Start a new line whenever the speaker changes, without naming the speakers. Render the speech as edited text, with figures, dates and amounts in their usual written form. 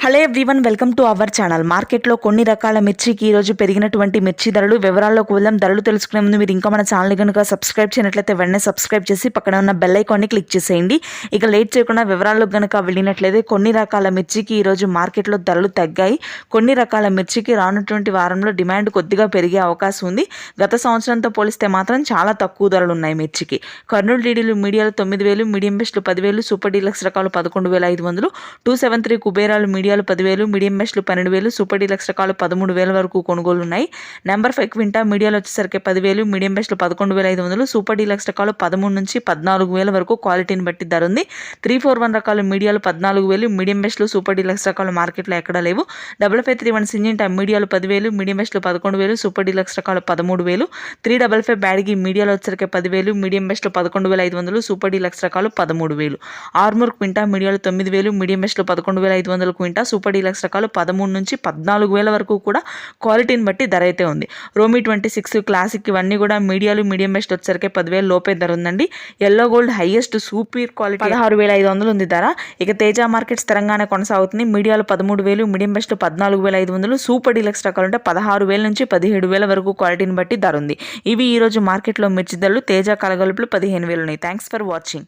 Hello everyone, welcome to our channel. మార్కెట్లో కొన్ని రకాల మిర్చికి ఈరోజు పెరిగినటువంటి మిర్చి ధరలు వివరాల్లోకి వెళ్దాం. ధరలు తెలుసుకునే ముందు మీరు ఇంకా మన ఛానల్ కనుక సబ్స్క్రైబ్ చేయనట్లయితే వెంటనే సబ్స్క్రైబ్ చేసి పక్కన ఉన్న బెల్ ఐకాన్ని క్లిక్ చేసేయండి. ఇక లేట్ చేయకుండా వివరాల్లోకి కనుక వెళ్ళినట్లయితే కొన్ని రకాల మిర్చికి ఈరోజు మార్కెట్లో ధరలు తగ్గాయి. కొన్ని రకాల మిర్చికి రానున్నటువంటి వారంలో డిమాండ్ కొద్దిగా పెరిగే అవకాశం ఉంది. గత సంవత్సరంతో పోలిస్తే మాత్రం చాలా తక్కువ ధరలు ఉన్నాయి మిర్చికి. కర్నూలు డీడీలు మీడియాలు 9,000, మీడియం బెస్ట్లు 10,000, సూపర్ డీలక్స్ రకాలు 11,500, 273 కుబేరాలు మీడియాలు 10,000, మీడియం బెస్ట్లు 12,000, సూపర్ డీలక్స్ రకాలు 13,000 వరకు కొనుగోలు ఉన్నాయి. నెంబర్ 5 క్వింటా మీడియాలు వచ్చేసరికి 10,000, మీడియం బెస్ట్లు 11,500, సూపర్ డీలక్స్ రకాలు 13 నుంచి 14,000 వరకు క్వాలిటీని బట్టి ధర ఉంది. 341 రకాలు మీడియాలు 14,000, మీడియం బెస్ట్లు సూపర్ డీలక్స్ రకాలు మార్కెట్లో ఎక్కడా లేవు. 5531 సింజింటా మీడియాలు 10,000, మీడియం బెస్ట్లు 11,000, సూపర్ డీలక్స్ రకాలు 13,000. 355 బ్యాడ్గి మీడియాలు వచ్చేసరికి 10,000, మీడియం బెస్ట్లు 11,500, సూపర్ డీలక్స్ రకాలు 13,000. ఆర్మూర్ క్వింటా మీడియాలు 9,000, మీడియం బెస్ట్లు 11,500 క్వింటా, సూపర్ డీలక్స్ రకాలు 13 నుంచి 14,000 వరకు కూడా క్వాలిటీని బట్టి ధర అయితే ఉంది. రోమి 26 క్లాసిక్ ఇవన్నీ కూడా మీడియాలు మీడియం బెస్ట్ వచ్చేసరికి 10,000 లోపే ధర ఉందండి. Yellow gold highest super quality 16,500 ఉంది ధర. ఇక తేజ మార్కెట్ స్థిరంగానే కొనసాగుతుంది. మీడియాలు 13,000, మీడియం బెస్ట్ 14,500, సూపర్ డీలక్స్ రకాలు అంటే 16,000 నుంచి 17,000 వరకు క్వాలిటీని బట్టి ధర ఉంది. ఇవి ఈ రోజు మార్కెట్లో మిర్చి ధరలు. తేజ కలగలుపులు 15,000 ఉన్నాయి. Thanks for watching.